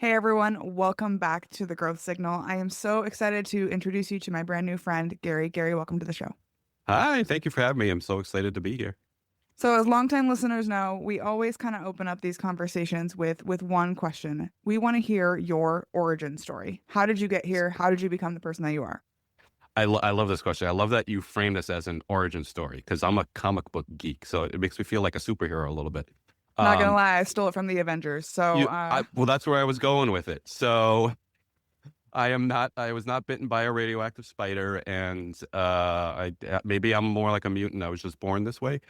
Hey everyone, welcome back to the Growth Signal. I am so excited to introduce you to my brand new friend, Gary. Gary, welcome to the show. Hi, thank you for having me. I'm so excited to be here. So, as longtime listeners know, we always kind of open up these conversations with one question. We want to hear your origin story. How did you get here? How did you become the person that you are? I love this question. I love that you frame this as an origin story because I'm a comic book geek, so it makes me feel like a superhero a little bit. Not gonna Um, lie, I stole it from the Avengers. So, well, that's where I was going with it. So I was not bitten by a radioactive spider, and maybe I'm more like a mutant. I was just born this way.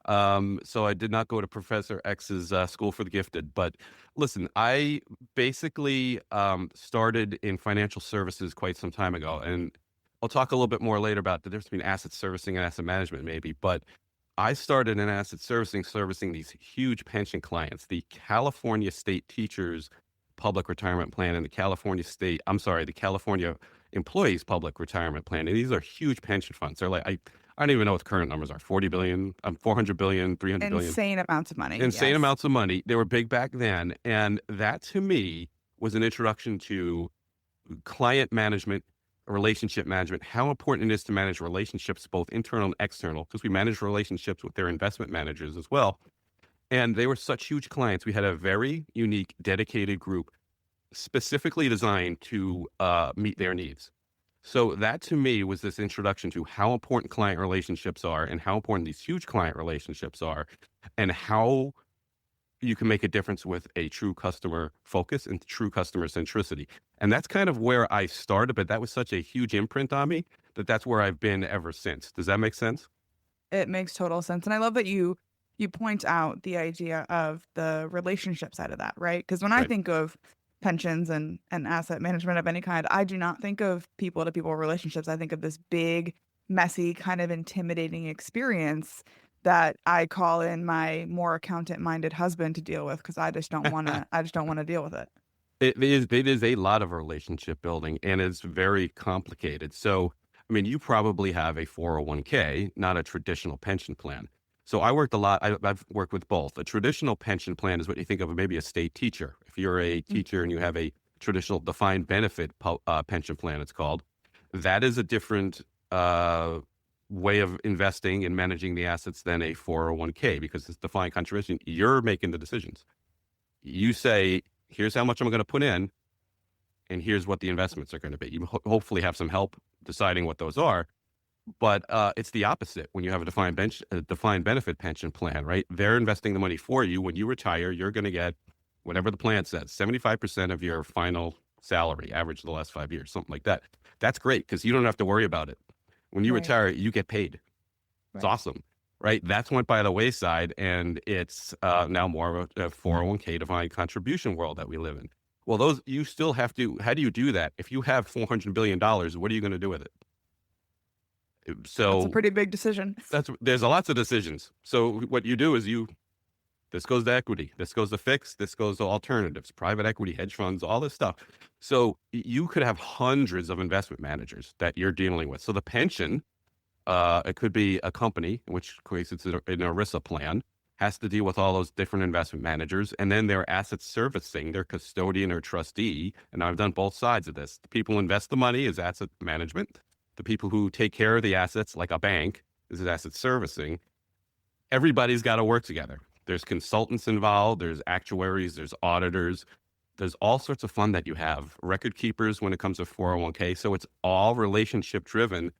So I did not go to Professor X's School for the Gifted. But listen, I basically started in financial services quite some time ago, and I'll talk a little bit more later about the difference between asset servicing and asset management, maybe. But I started in asset servicing these huge pension clients, the California State Teachers Public Retirement Plan and the California Employees Public Retirement Plan. And these are huge pension funds. They're like, I don't even know what the current numbers are, 40 billion, 400 billion, 300 billion, insane amounts of money. insane Yes. amounts of money. They were big back then. And that to me was an introduction to client management, relationship management, how important it is to manage relationships, both internal and external, because we manage relationships with their investment managers as well. And they were such huge clients. We had a very unique, dedicated group specifically designed to meet their needs. So that to me was this introduction to how important client relationships are and how important these huge client relationships are and how you can make a difference with a true customer focus and true customer centricity. And that's kind of where I started, but that was such a huge imprint on me that that's where I've been ever since. Does that make sense? It makes total sense. And I love that you point out the idea of the relationship side of that, right? Because when I Right. think of pensions and asset management of any kind, I do not think of people to people relationships. I think of this big, messy, kind of intimidating experience that I call in my more accountant minded husband to deal with because I just don't want to deal with it. It is a lot of relationship building and it's very complicated. So, I mean, you probably have a 401k, not a traditional pension plan. So I worked a lot. I've worked with both. A traditional pension plan is what you think of maybe a state teacher. If you're a Mm. teacher and you have a traditional defined benefit pension plan, it's called. That is a different way of investing and managing the assets than a 401k because it's defined contribution. You're making the decisions. You say, here's how much I'm going to put in, and here's what the investments are going to be. You hopefully have some help deciding what those are, but it's the opposite when you have a defined benefit pension plan, right? They're investing the money for you. When you retire, you're going to get whatever the plan says, 75% of your final salary, average the last 5 years, something like that. That's great because you don't have to worry about it. When you Right, retire, you get paid. It's right. awesome, right? That's went by the wayside, and it's now more of a 401k defined contribution world that we live in. Well, those you still have to. How do you do that? If you have $400 billion, what are you going to do with it? That's a So pretty big decision. there's a lots of decisions. So what you do is this goes to equity, this goes to fixed, this goes to alternatives, private equity, hedge funds, all this stuff. So you could have hundreds of investment managers that you're dealing with. So the pension, it could be a company, in which case it's an ERISA plan, has to deal with all those different investment managers. And then their asset servicing, their custodian or trustee. And I've done both sides of this. The people who invest the money is asset management. The people who take care of the assets, like a bank, is asset servicing. Everybody's got to work together. There's consultants involved, there's actuaries, there's auditors, there's all sorts of fun that you have. Record keepers when it comes to 401k. So it's all relationship driven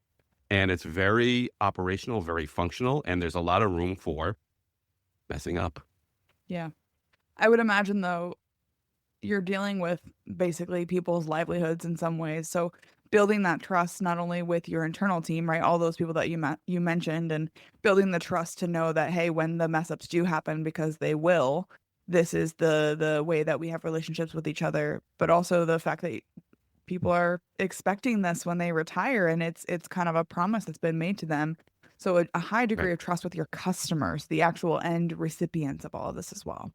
and it's very operational, very functional, and there's a lot of room for messing up. Yeah. I would imagine though, you're dealing with basically people's livelihoods in some ways. So building that trust not only with your internal team, right? All those people that you mentioned, and building the trust to know that hey, when the mess ups do happen, because they will, this is the way that we have relationships with each other. But also the fact that people are expecting this when they retire, and it's kind of a promise that's been made to them. So a high degree Right. of trust with your customers, the actual end recipients of all of this as well.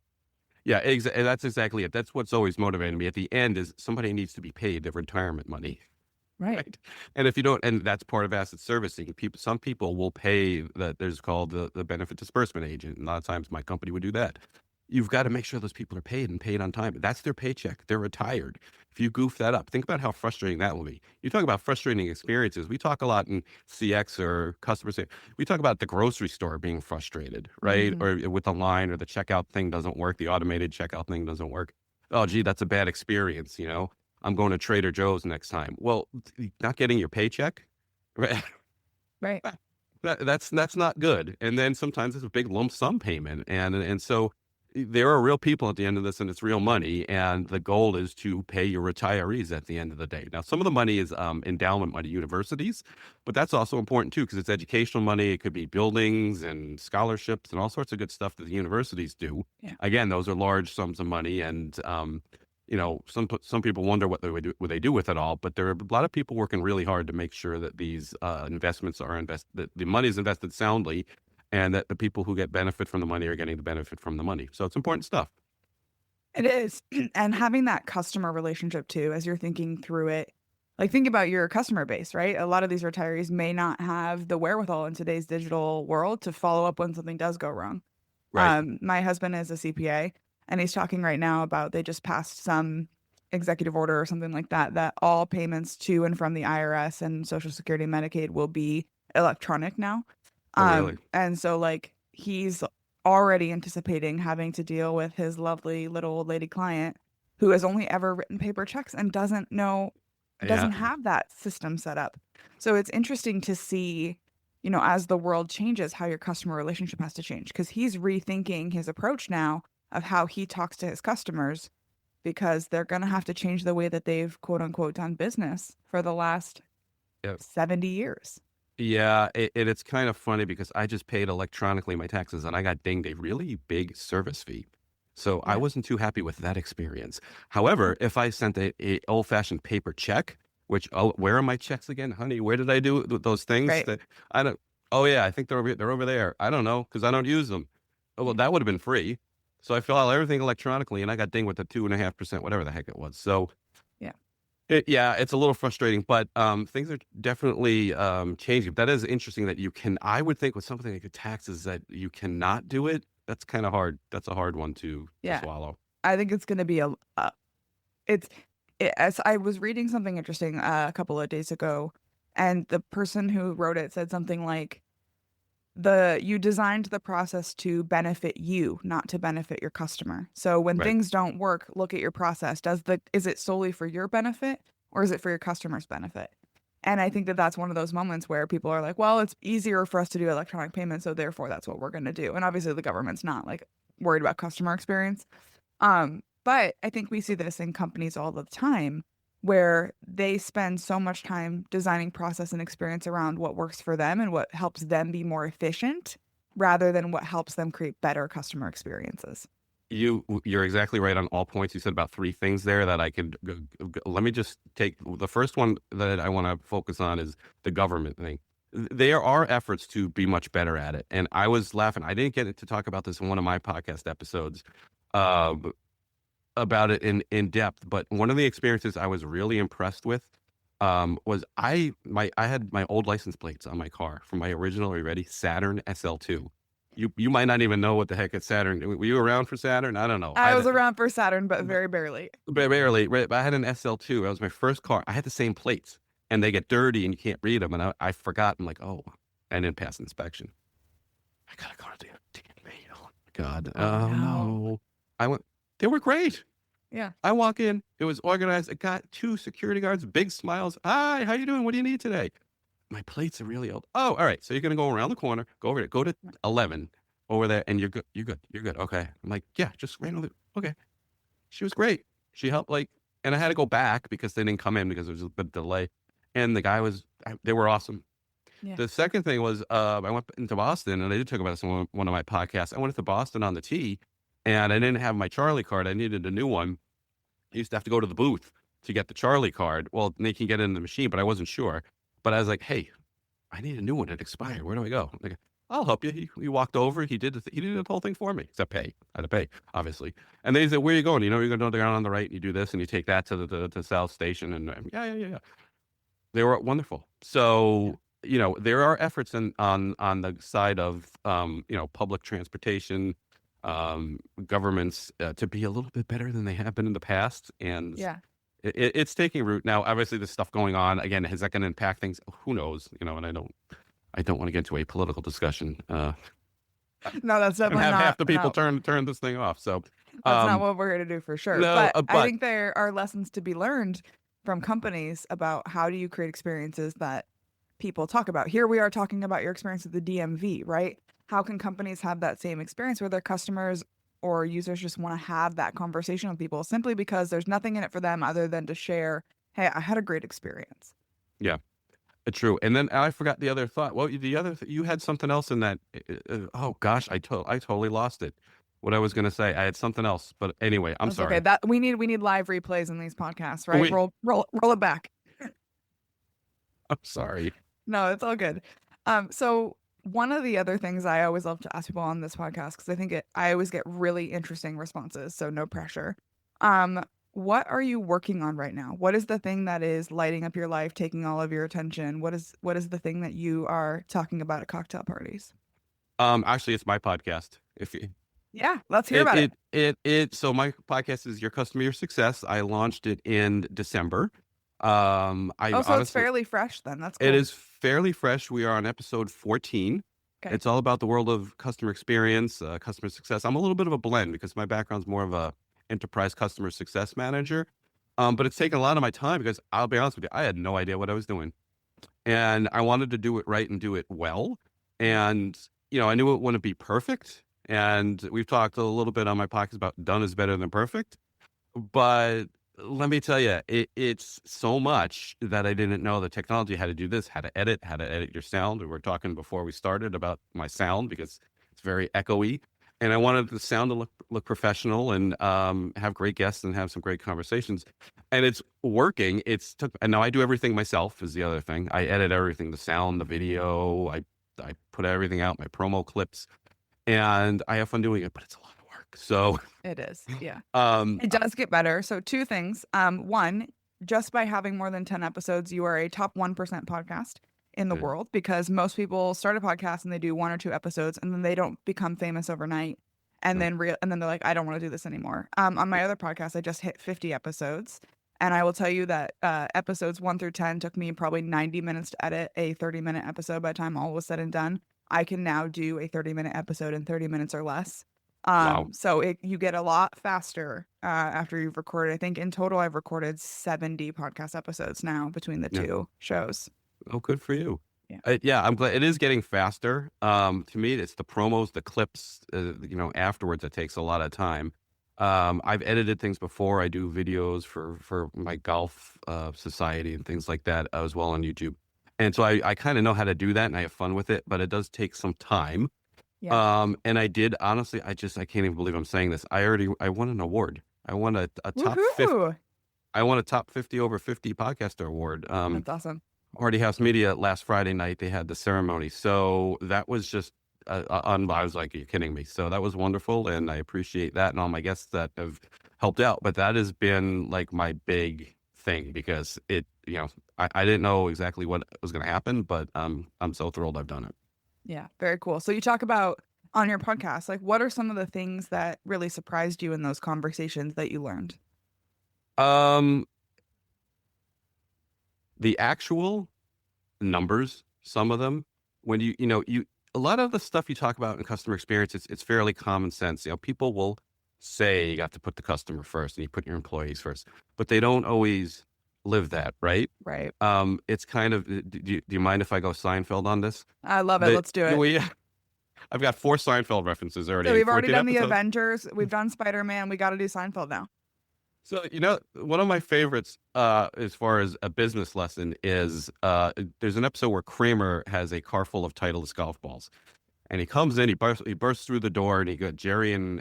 Yeah, and that's exactly it. That's what's always motivated me. At the end is somebody needs to be paid their retirement money. Right. Right. And if you don't, and that's part of asset servicing. Some people will pay that there's called the benefit disbursement agent. And a lot of times my company would do that. you've got to make sure those people are paid and paid on time. That's their paycheck. They're retired. If you goof that up, think about how frustrating that will be. You talk about frustrating experiences. We talk a lot in CX or customer service. We talk about the grocery store being frustrated, right? Hmm. Or with the line or the checkout thing doesn't work. The automated checkout thing doesn't work. Oh, gee, that's a bad experience. I'm going to Trader Joe's next time. Well, not getting your paycheck, right? Right. That's not good. And then sometimes it's a big lump sum payment, and so there are real people at the end of this, and it's real money. And the goal is to pay your retirees at the end of the day. Now, some of the money is endowment money, universities, but that's also important too because it's educational money. It could be buildings and scholarships and all sorts of good stuff that the universities do. Yeah. Again, those are large sums of money, and some people wonder what they do with it all, but there are a lot of people working really hard to make sure that these investments are invested, that the money is invested soundly, and that the people who get benefit from the money are getting the benefit from the money. So it's important stuff. It is. And having that customer relationship too, as you're thinking through it, like think about your customer base, right? A lot of these retirees may not have the wherewithal in today's digital world to follow up when something does go wrong. Right. My husband is a CPA and he's talking right now about they just passed some executive order or something like that, that all payments to and from the IRS and Social Security and Medicaid will be electronic now. Oh, really? And so like he's already anticipating having to deal with his lovely little old lady client who has only ever written paper checks and Yeah. doesn't have that system set up. So it's interesting to see, as the world changes, how your customer relationship has to change because he's rethinking his approach now of how he talks to his customers because they're going to have to change the way that they've quote unquote done business for the last Yeah. 70 years. Yeah, it's kind of funny because I just paid electronically my taxes and I got dinged a really big service fee. So I Yeah. wasn't too happy with that experience. However, if I sent a old-fashioned paper check, which, where are my checks again, honey? Where did I do those things Right. that I don't? Oh yeah, I think they're over there. I don't know because I don't use them. Oh, well, Yeah. that would have been free. So I fill out everything electronically and I got dinged with the 2.5%, whatever the heck it was. So Yeah. yeah, it's a little frustrating, but things are definitely changing. That is interesting that you can. I would think with something like taxes that you cannot do it. That's kind of hard. That's a hard one to Yeah. swallow. I think it's going to be it's, as I was reading something interesting a couple of days ago, and the person who wrote it said something like, you designed the process to benefit you, not to benefit your customer. So when Right. things don't work, look at your process. Is it solely for your benefit or is it for your customer's benefit? And I think that that's one of those moments where people are like, well, it's easier for us to do electronic payments, so therefore that's what we're going to do. And obviously the government's not like worried about customer experience. But I think we see this in companies all the time where they spend so much time designing process and experience around what works for them and what helps them be more efficient rather than what helps them create better customer experiences. You're exactly right on all points. You said about three things there that I could. Let me just take the first one that I want to focus on is the government thing. There are efforts to be much better at it, and I was laughing. I didn't get to talk about this in one of my podcast episodes. Uh, about it in depth, but one of the experiences I was really impressed with was I had my old license plates on my car from my original, are you ready? Saturn SL2. You might not even know what the heck it's Saturn. Were you around for Saturn? I don't know. I was around for Saturn, but very barely. Barely, right? But I had an SL2. That was my first car. I had the same plates, and they get dirty, and you can't read them. And I forgot. I'm like, oh, I didn't pass inspection. I gotta go to the DMV. Oh my God. Oh Oh no. no. I went. They were great. Yeah. I walk in, it was organized. I got two security guards, big smiles. Hi, how you doing? What do you need today? My plates are really old. Oh, all right. So you're gonna go around the corner, go over there, go to 11 over there, and you're good. You're good. You're good. Okay. I'm like, yeah, just randomly. Okay. She was great. She helped and I had to go back because they didn't come in because there was a bit of delay. And the guy they were awesome. Yeah. The second thing was, I went into Boston, and I did talk about this in one of my podcasts. I went to Boston on the T, and I didn't have my Charlie card. I needed a new one. I used to have to go to the booth to get the Charlie card. Well, they can get it in the machine, but I wasn't sure. But I was like, hey, I need a new one. It expired. Where do I go? Like, I'll help you. He walked over. He did he did the whole thing for me. Except pay. I had to pay, obviously. And they said, where are you going? You're going to go down on the right, and you do this, and you take that to the South Station. And yeah. They were wonderful. Yeah. So, there are efforts on the side of, public transportation, governments to be a little bit better than they have been in the past. And Yeah. it's taking root now. Obviously, there's stuff going on. Again, is that going to impact things? Who knows? And I don't want to get into a political discussion No, that's and definitely have half not. the people No, turn this thing off. So, that's not um, what we're here to do for sure. no, But I but think there are lessons to be learned from companies about how do you create experiences that people talk about. Here we are talking about your experience with the DMV, right? How can companies have that same experience where their customers or users just want to have that conversation with people simply because there's nothing in it for them other than to share, hey, I had a great experience. yeah. True. And then I forgot the other thought. Well, you had something else in that. Oh gosh, I totally lost it. What I was going to say, I had something else, but anyway, I'm That's okay. sorry. That we need live replays in these podcasts, right? We, Roll it back. I'm sorry. No, it's all good. So one of the other things I always love to ask people on this podcast, because I always get really interesting responses, so no pressure. Um, what are you working on right now? What is the thing that is lighting up your life, taking all of your attention? What is the thing that you are talking about at cocktail parties? Actually, it's my podcast. If you, Yeah, let's hear about it. so my podcast is Your Customer Your Success. I launched it in December. I Oh, so it's honestly, fairly fresh then. That's it cool. is fairly fresh. We are on episode 14. Okay. It's all about the world of customer experience, customer success. I'm a little bit of a blend because my background's more of a enterprise customer success manager. But it's taken a lot of my time because I'll be honest with you, I had no idea what I was doing. And I wanted to do it right and do it well. Yeah. And, I knew it wouldn't be perfect. And we've talked a little bit on my podcast about done is better than perfect. But let me tell you, it's so much that I didn't know the technology, how to do this, how to edit your sound. We were talking before we started about my sound because it's very echoey. And I wanted the sound to look professional and have great guests and have some great conversations. And it's working. And now I do everything myself is the other thing. I edit everything, the sound, the video. I put everything out, my promo clips, and I have fun doing it, but it's a lot of work. So, It is. Yeah. um, It does get better. So two things. One, just by having more than 10 episodes, you are a top 1% podcast in the world because most people start a podcast and they do one or two episodes and then they don't become famous overnight. And no, then they're like, I don't want to do this anymore. On my other podcast, I just hit 50 episodes. And I will tell you that episodes 1 through 10 took me probably 90 minutes to edit a 30-minute episode by the time all was said and done. I can now do a 30-minute episode in 30 minutes or less. wow. So you get a lot faster after you've recorded. I think in total I've recorded 70 podcast episodes now between the Yeah. two shows. Oh, good for you. Yeah. Yeah, I'm glad it is getting faster. To me, it's the promos, the clips, afterwards. It takes a lot of time. I've edited things before. I do videos for my golf society and things like that as well on YouTube. And so I kind of know how to do that and I have fun with it, but it does take some time. Yeah. And I did honestly, I can't even believe I'm saying this. I won an award. I won a top 50. Woohoo! I won a top 50 over 50 podcaster award. That's awesome. Already House Media last Friday night, they had the ceremony. So that was just, I was like, are you kidding me? So that was wonderful. And I appreciate that and all my guests that have helped out. But that has been like my big thing because I didn't know exactly what was going to happen, but I'm so thrilled I've done it. Yeah, very cool. So you talk about on your podcast, like what are some of the things that really surprised you in those conversations that you learned? Um, the actual numbers, some of them, when a lot of the stuff you talk about in customer experience, it's fairly common sense. People will say you got to put the customer first and you put your employees first, but they don't always live that, right? Right. It's kind of, do you mind if I go Seinfeld on this? I love it. Let's do it. I've got 4 Seinfeld references already. So we've already 14 done the episodes. Avengers. We've done Spider-Man. We got to do Seinfeld now. So, one of my favorites, as far as a business lesson is, there's an episode where Kramer has a car full of Titleist golf balls and he comes in, he bursts through the door and Jerry and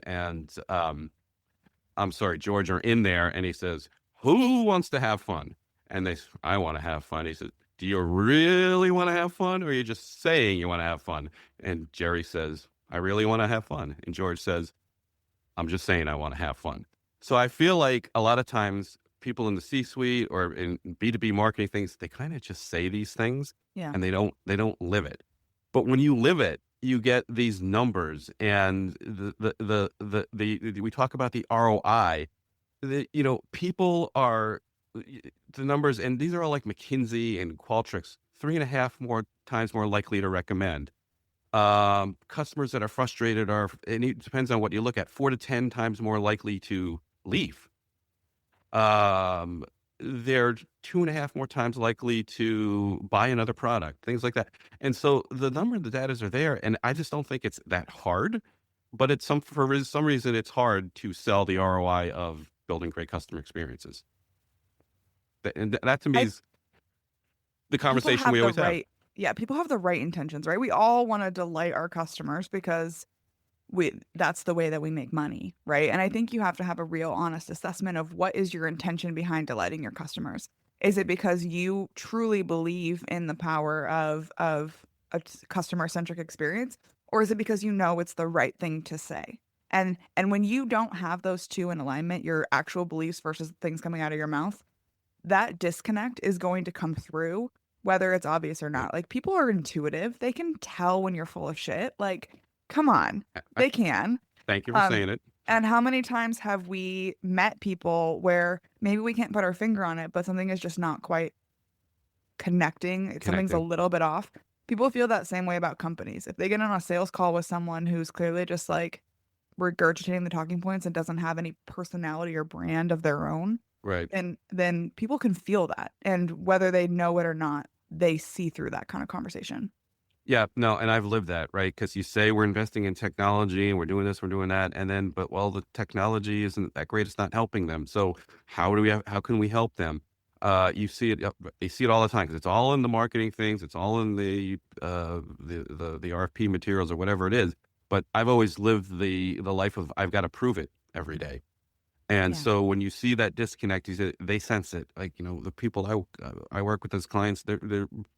I'm sorry, George are in there and he says, who wants to have fun? And I want to have fun. He says, do you really want to have fun? Or are you just saying you want to have fun? And Jerry says, I really want to have fun. And George says, I'm just saying I want to have fun. So I feel like a lot of times people in the C-suite or in B2B marketing things, they kind of just say these things Yeah. and they don't live it. But when you live it, you get these numbers and we talk about the ROI. People are the numbers, and these are all like McKinsey and Qualtrics, 3.5 more times more likely to recommend. Customers that are frustrated are, and it depends on what you look at, 4 to 10 times more likely to leave. Um, they're 2.5 more times likely to buy another product, things like that. And so the number of the datas are there, and I just don't think it's that hard. But for some reason, it's hard to sell the ROI of building great customer experiences. And that to me I is the People conversation have we the always have. right, yeah, people have the right intentions, right? We all want to delight our customers because that's the way that we make money, right? And I think you have to have a real honest assessment of what is your intention behind delighting your customers. Is it because you truly believe in the power of a customer centric experience, or is it because you know it's the right thing to say? And when you don't have those two in alignment, your actual beliefs versus things coming out of your mouth, that disconnect is going to come through whether it's obvious or Right. not. Like people are intuitive. They can tell when you're full of shit. Like, come on. I They can. thank you for Um saying it. and how many times have we met people where maybe we can't put our finger on it, but something is just not quite connecting. Something's a Connecting. little bit off. People feel that same way about companies. If they get on a sales call with someone who's clearly just like regurgitating the talking points and doesn't have any personality or brand of their own, Right. then people can feel that. And whether they know it or not, they see through that kind of conversation. Yeah, no, and I've lived that, right? Because you say we're investing in technology and we're doing this, we're doing that, and then, but well, the technology isn't that great. It's not helping them. So how can we help them? You see it all the time because it's all in the marketing things. It's all in the RFP materials or whatever it is. But I've always lived the life of I've got to prove it every day. And Yeah. so when you see that disconnect, they sense it. Like, the people I work with as clients, they're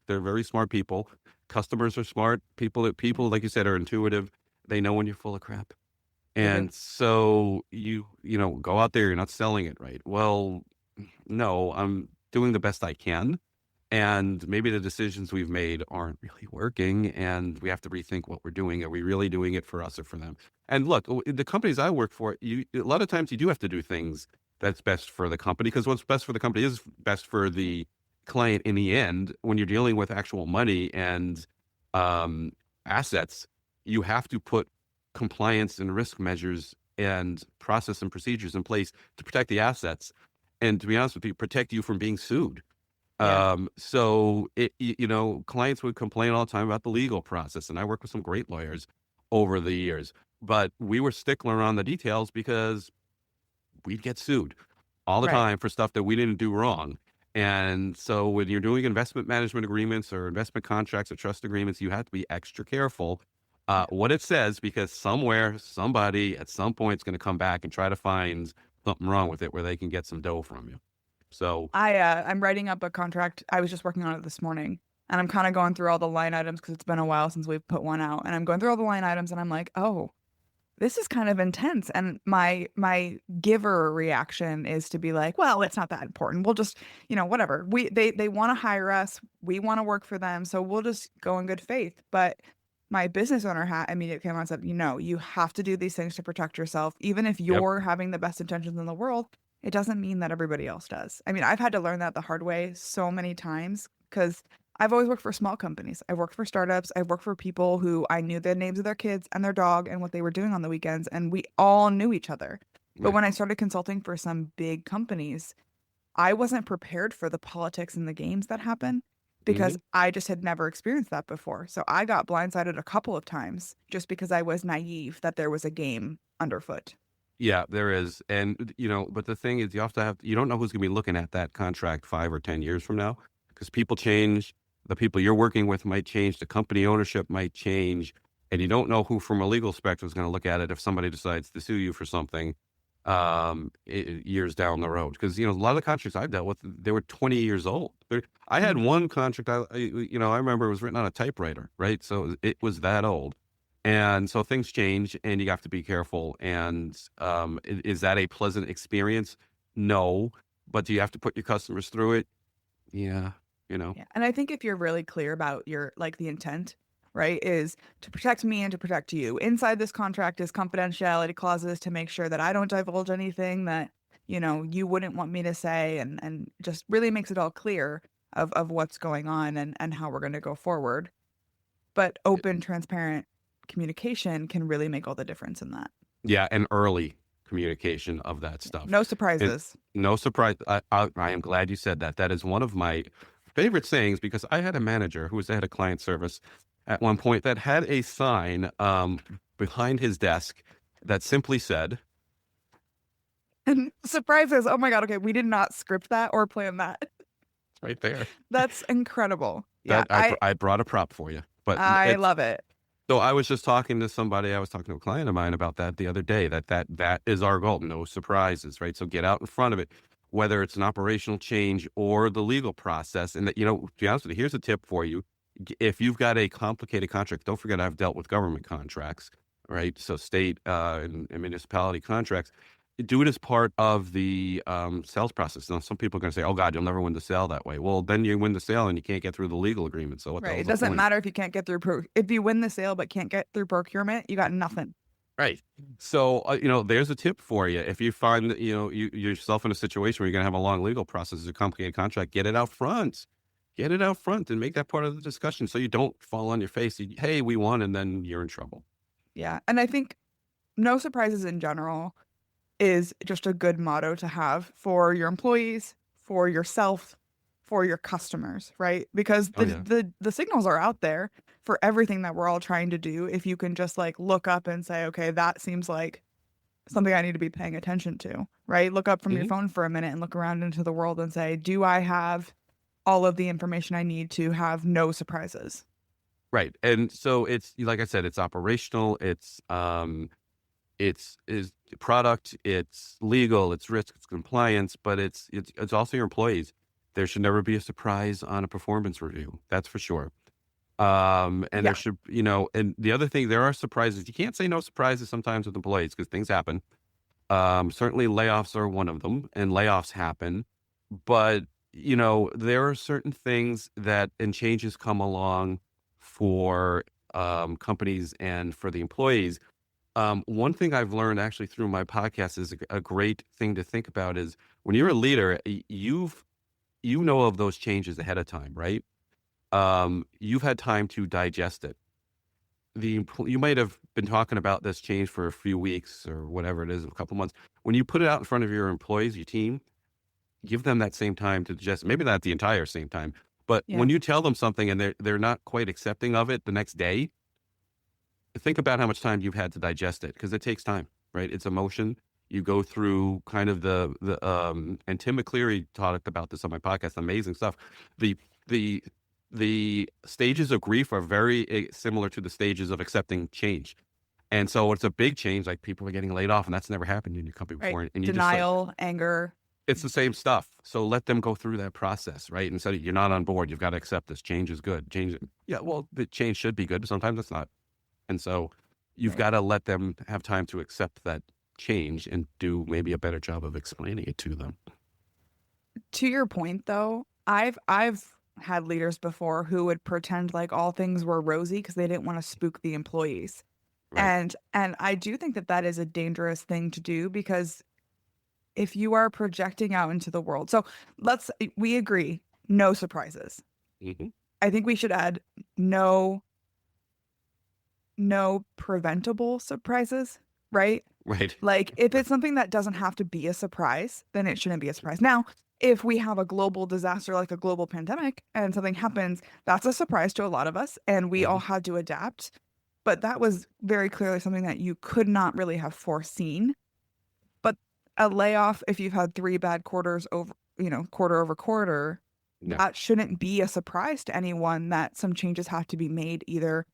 very smart people. Customers are smart people. People, like you said, are intuitive. They know when you're full of crap. They do. And so you go out there, you're not selling it right. Well, no, I'm doing the best I can. And maybe the decisions we've made aren't really working, and we have to rethink what we're doing. Are we really doing it for us or for them? And look, the companies I work for, a lot of times you do have to do things that's best for the company because what's best for the company is best for the client in the end. When you're dealing with actual money and um, assets, you have to put compliance and risk measures and process and procedures in place to protect the assets. And to be honest with you, protect you from being sued. Yeah. Clients would complain all the time about the legal process, and I work with some great lawyers over the years, but we were stickler on the details because we'd get sued all the Right. time for stuff that we didn't do wrong. And so when you're doing investment management agreements or investment contracts or trust agreements, you have to be extra careful Yeah. what it says because somewhere, somebody at some point is going to come back and try to find something wrong with it where they can get some dough from you. So, I'm writing up a contract. I was just working on it this morning, and I'm kind of going through all the line items because it's been a while since we've put one out. And I'm going through all the line items, and I'm like, oh, this is kind of intense. And my giver reaction is to be like, well, it's not that important. We'll just, whatever. They want to hire us. We want to work for them, so we'll just go in good faith. But my business owner hat immediately came on and said, you have to do these things to protect yourself. Even if yep, you're having the best intentions in the world, it doesn't mean that everybody else does. I mean, I've had to learn that the hard way so many times because I've always worked for small companies. I've worked for startups. I've worked for people who I knew the names of their kids and their dog and what they were doing on the weekends, and we all knew each other. But right. when I started consulting for some big companies, I wasn't prepared for the politics and the games that happen because Hmm. I just had never experienced that before. So I got blindsided a couple of times just because I was naive that there was a game underfoot. Yeah, there is. And, but the thing is, you don't know who's going to be looking at that contract 5 or 10 years from now because people change. The people you're working with might change. The company ownership might change. And you don't know who, from a legal spectrum, is going to look at it if somebody decides to sue you for something years down the road. Because, a lot of the contracts I've dealt with, they were 20 years old. I had Mm. one contract, I remember it was written on a typewriter, right? So it was that old. And so things change and you have to be careful. And is that a pleasant experience? No. But do you have to put your customers through it? Yeah. Yeah. And I think if you're really clear about your like the intent, right? Is to protect me and to protect you. Inside this contract is confidentiality clauses to make sure that I don't divulge anything that, you wouldn't want me to say, and just really makes it all clear of what's going on and how we're going to go forward. But open, transparent communication can really make all the difference in that. Yeah, and early communication of that stuff. No And surprises. no surprise. I am glad you said that. That is one of my favorite sayings because I had a manager who was the head of client service at one point that had a sign behind his desk that simply said, And surprises. Oh my God. Okay. We did not script that or plan that. right there, That's incredible. Yeah. that I brought a prop for you. But I it's love it. so I was just talking to somebody. I was talking to a client of mine about that the other day. That is our goal. No surprises, right? So get out in front of it, whether it's an operational change or the legal process. And that, to be honest with you, here's a tip for you. If you've got a complicated contract, don't forget I've dealt with government contracts, right? So state and municipality contracts. Do it as part of the sales process. Now, some people are going to say, "Oh God, you'll never win the sale that way." Well, then you win the sale and you can't get through the legal agreement. So what the Right. It hell's the doesn't point? matter if you can't get through, if you win the sale but can't get through procurement, you got nothing. Right. So, there's a tip for you. If you find that, you're yourself in a situation where you're going to have a long legal process, a complicated contract, get it out front. Get it out front and make that part of the discussion so you don't fall on your face. Hey, we won, and then you're in trouble. Yeah. And I think no surprises in general is just a good motto to have for your employees, for yourself, for your customers, right? Because Oh, the yeah. the signals are out there for everything that we're all trying to do. If you can just like look up and say, okay, that seems like something I need to be paying attention to, right? Look up from your Hmm. phone for a minute and look around into the world and say, do I have all of the information I need to have no surprises? Right. And so it's, like I said, it's operational, it's is product, it's legal, it's risk, it's compliance, but it's also your employees. There should never be a surprise on a performance review. That's for sure. And there Yeah. should, and the other thing, there are surprises. You can't say no surprises sometimes with employees because things happen. Certainly layoffs are one of them, and layoffs happen. But, there are certain things and changes come along for companies and for the employees. One thing I've learned actually through my podcast is a great thing to think about is when you're a leader, you know of those changes ahead of time, right? You've had time to digest it. You might have been talking about this change for a few weeks or whatever it is, a couple months. When you put it out in front of your employees, your team, give them that same time to digest. Maybe not the entire same time, but Yeah. when you tell them something and they're not quite accepting of it the next day, think about how much time you've had to digest it because it takes time, right? It's emotion. You go through kind of and Tim McCleary talked about this on my podcast. Amazing stuff. The the the stages of grief are very similar to the stages of accepting change. And so it's a big change, like people are getting laid off, and that's never happened in your company Right. before. And you just like, Denial, anger. it's the same stuff. So let them go through that process, right? Instead of you're not on board, you've got to accept this. Change is good. Yeah, well, the change should be good, but sometimes it's not. And so you've Right. got to let them have time to accept that change and do maybe a better job of explaining it to them. To your point though, I've had leaders before who would pretend like all things were rosy because they didn't want to spook the employees. Right. And I do think that that is a dangerous thing to do because if you are projecting out into the world. So we agree, no surprises. Hmm. I think we should add no preventable surprises, right? Right. Like if it's something that doesn't have to be a surprise, then it shouldn't be a surprise. Now, if we have a global disaster like a global pandemic and something happens, that's a surprise to a lot of us and we all Hmm. had to adapt. But that was very clearly something that you could not really have foreseen. But a layoff, if you've had three bad quarters over, quarter over quarter, No. that shouldn't be a surprise to anyone that some changes have to be made either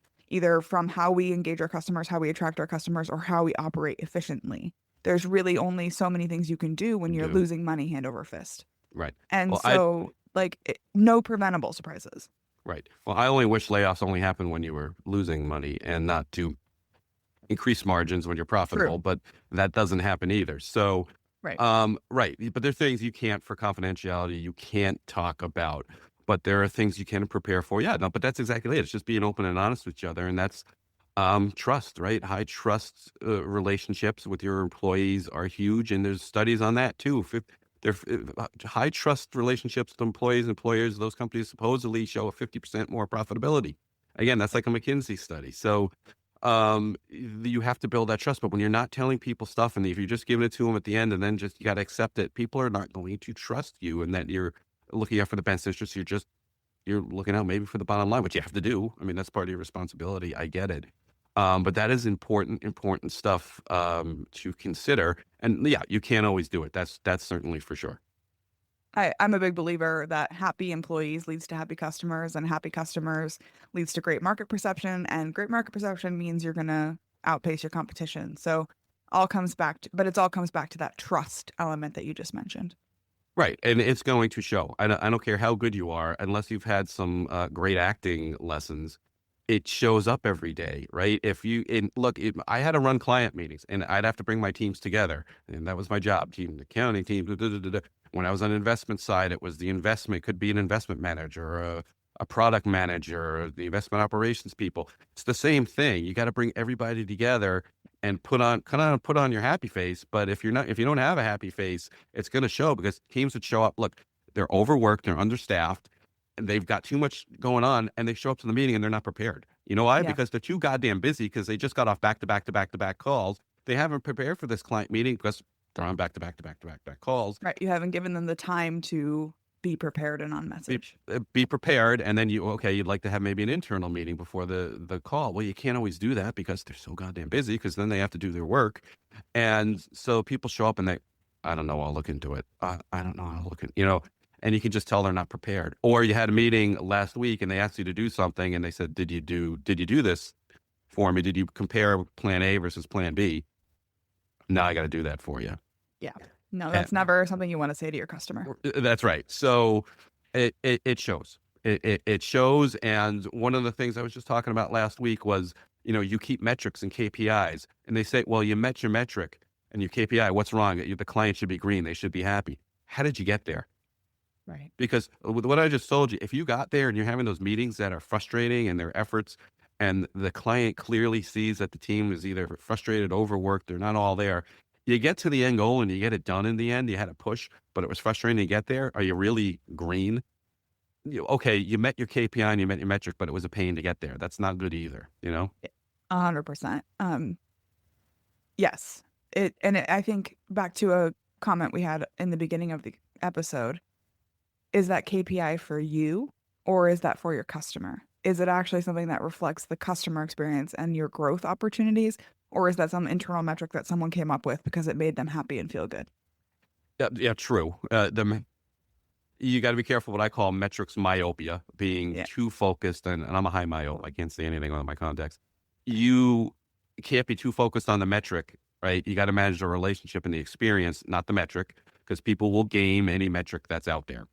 from how we engage our customers, how we attract our customers, or how we operate efficiently. There's really only so many things you can do when Can you're do. losing money hand over fist. Right. And Well, I so, no preventable surprises. right. Well, I only wish layoffs only happened when you were losing money and not to increase margins when you're profitable, True. but that doesn't happen either. So, Right. right. But there's things you can't, for confidentiality, you can't talk about. but there are things you can prepare for. Yeah, no, but that's exactly it. It's just being open and honest with each other. And that's trust, right? High trust relationships with your employees are huge. And there's studies on that too. High trust relationships with employees, employers, those companies supposedly show a 50% more profitability. Again, that's like a McKinsey study. So you have to build that trust. But when you're not telling people stuff, and if you're just giving it to them at the end and then just you got to accept it, people are not going to trust you and that you're looking out for the best interest. You're looking out maybe for the bottom line, which you have to do. I mean, that's part of your responsibility. I get it. But that is important stuff to consider. And yeah, you can't always do it. That's certainly for sure. I'm a big believer that happy employees leads to happy customers, and happy customers leads to great market perception, and great market perception means you're going to outpace your competition. So but it all comes back to that trust element that you just mentioned. Right. And it's going to show. I don't care how good you are, unless you've had some great acting lessons. It shows up every day, right? I had to run client meetings and I'd have to bring my teams together. And that was my job, team, accounting team. When I was on the investment side, it was could be an investment manager, or a product manager, or the investment operations people. It's the same thing. You got to bring everybody together and put on your happy face. But if you don't have a happy face, it's going to show, because teams would show up. Look, they're overworked, they're understaffed, and they've got too much going on, and they show up to the meeting and they're not prepared. You know why? Yeah. Because they're too goddamn busy, because they just got off back to back to back to back calls. They haven't prepared for this client meeting because they're on back to back to back to back to back calls. Right. You haven't given them the time to be prepared and on message. Be prepared, and then you'd like to have maybe an internal meeting before the call. Well, you can't always do that because they're so goddamn busy, because then they have to do their work. And so people show up and I don't know, I'll look into it. I don't know, I'll look at, and you can just tell they're not prepared. Or you had a meeting last week and they asked you to do something and they said, did you do this for me? Did you compare plan A versus plan B? Now I got to do that for you. Yeah. No, that's never something you want to say to your customer. That's right. So it shows. It shows. And one of the things I was just talking about last week was, you keep metrics and KPIs, and they say, well, you met your metric and your KPI. What's wrong? The client should be green. They should be happy. How did you get there? Right. Because with what I just told you, if you got there and you're having those meetings that are frustrating and their efforts, and the client clearly sees that the team is either frustrated, overworked, they're not all there, you get to the end goal and you get it done in the end. You had to push, but it was frustrating to get there. Are you really green? Okay, you met your KPI and you met your metric, but it was a pain to get there. That's not good either, 100%. Yes. I think back to a comment we had in the beginning of the episode. Is that KPI for you, or is that for your customer? Is it actually something that reflects the customer experience and your growth opportunities? Or is that some internal metric that someone came up with because it made them happy and feel good? Yeah, true. You got to be careful what I call metrics myopia, being too focused. And I'm a high myope. I can't say anything on my context. You can't be too focused on the metric, right? You got to manage the relationship and the experience, not the metric, because people will game any metric that's out there.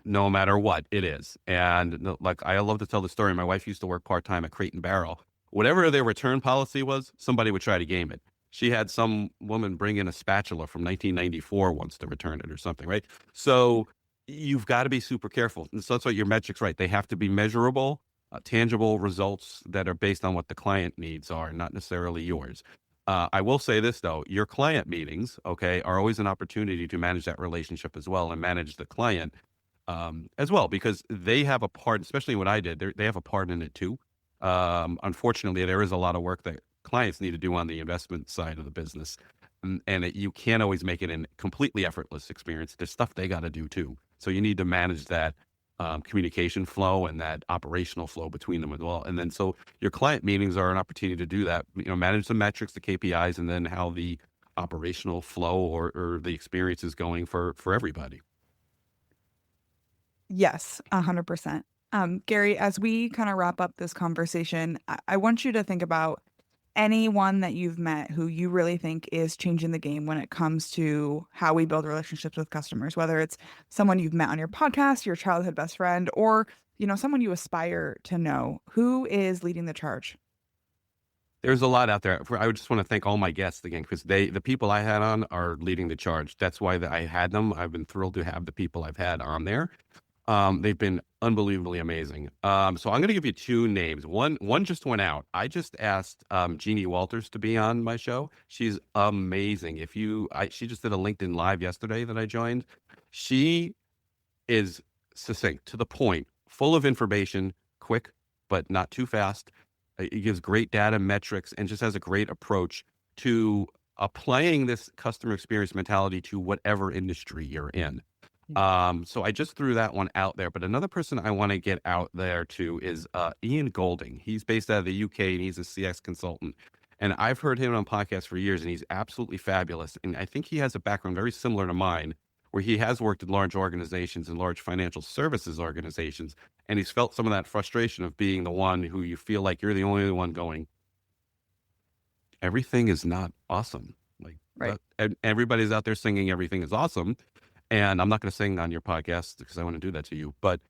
No matter what it is. And like, I love to tell the story. My wife used to work part-time at Crate and Barrel. Whatever their return policy was, somebody would try to game it. She had some woman bring in a spatula from 1994 once to return it or something, right? So you've got to be super careful. And so that's what your metrics, right? They have to be measurable, tangible results that are based on what the client needs are, not necessarily yours. I will say this, though. Your client meetings, okay, are always an opportunity to manage that relationship as well, and manage the client as well, because they have a part, especially what I did, they have a part in it too. Unfortunately, there is a lot of work that clients need to do on the investment side of the business. And you can't always make it a completely effortless experience. There's stuff they got to do too. So you need to manage that communication flow and that operational flow between them as well. And then so your client meetings are an opportunity to do that, manage the metrics, the KPIs, and then how the operational flow or the experience is going for everybody. Yes, 100%. Gary, as we kind of wrap up this conversation, I want you to think about anyone that you've met who you really think is changing the game when it comes to how we build relationships with customers, whether it's someone you've met on your podcast, your childhood best friend, or, someone you aspire to know. Who is leading the charge? There's a lot out there. I would just want to thank all my guests again, because the people I had on are leading the charge. That's why I had them. I've been thrilled to have the people I've had on there. They've been unbelievably amazing. So I'm going to give you two names. One just went out. I just asked Jeannie Walters to be on my show. She's amazing. She just did a LinkedIn Live yesterday that I joined. She is succinct, to the point, full of information, quick, but not too fast. It gives great data metrics and just has a great approach to applying this customer experience mentality to whatever industry you're in. So I just threw that one out there. But another person I want to get out there too is Ian Golding. He's based out of the UK and he's a CX consultant. And I've heard him on podcasts for years, and he's absolutely fabulous. And I think he has a background very similar to mine, where he has worked in large organizations and large financial services organizations. And he's felt some of that frustration of being the one who you feel like you're the only one going, everything is not awesome. Like, Right. and everybody's out there singing everything is awesome. And I'm not going to sing on your podcast because I want to do that to you, but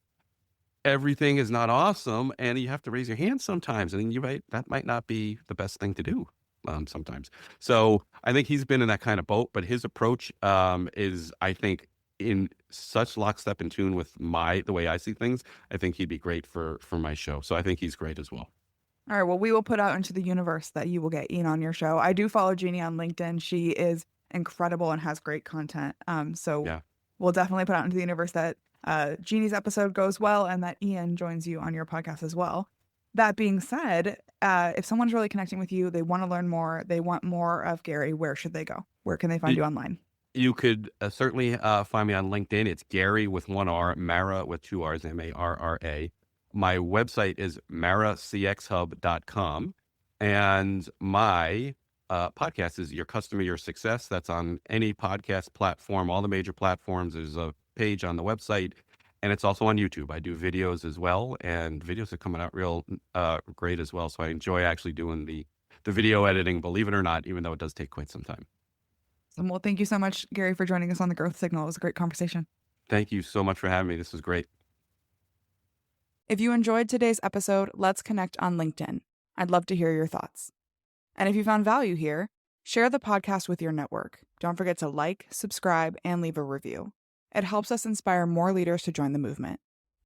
everything is not awesome. And you have to raise your hand sometimes. And that might not be the best thing to do sometimes. So I think he's been in that kind of boat, but his approach is, I think, in such lockstep in tune with the way I see things. I think he'd be great for my show. So I think he's great as well. All right. Well, we will put out into the universe that you will get Ian on your show. I do follow Jeannie on LinkedIn. She is incredible and has great content. So Yeah. we'll definitely put out into the universe that Jeannie's episode goes well and that Ian joins you on your podcast as well. That being said, if someone's really connecting with you, they want to learn more, they want more of Gary, where should they go? Where can they find you online? You could certainly find me on LinkedIn. It's Gary with one R, Marra with two R's, Marra. My website is marracxhub.com. And my podcast is Your Customer, Your Success. That's on any podcast platform, all the major platforms. There's a page on the website, and it's also on YouTube. I do videos as well, and videos are coming out real great as well. So I enjoy actually doing the video editing, believe it or not, even though it does take quite some time. Well, thank you so much, Gary, for joining us on The Growth Signal. It was a great conversation. Thank you so much for having me. This was great. If you enjoyed today's episode, let's connect on LinkedIn. I'd love to hear your thoughts. And if you found value here, share the podcast with your network. Don't forget to like, subscribe, and leave a review. It helps us inspire more leaders to join the movement.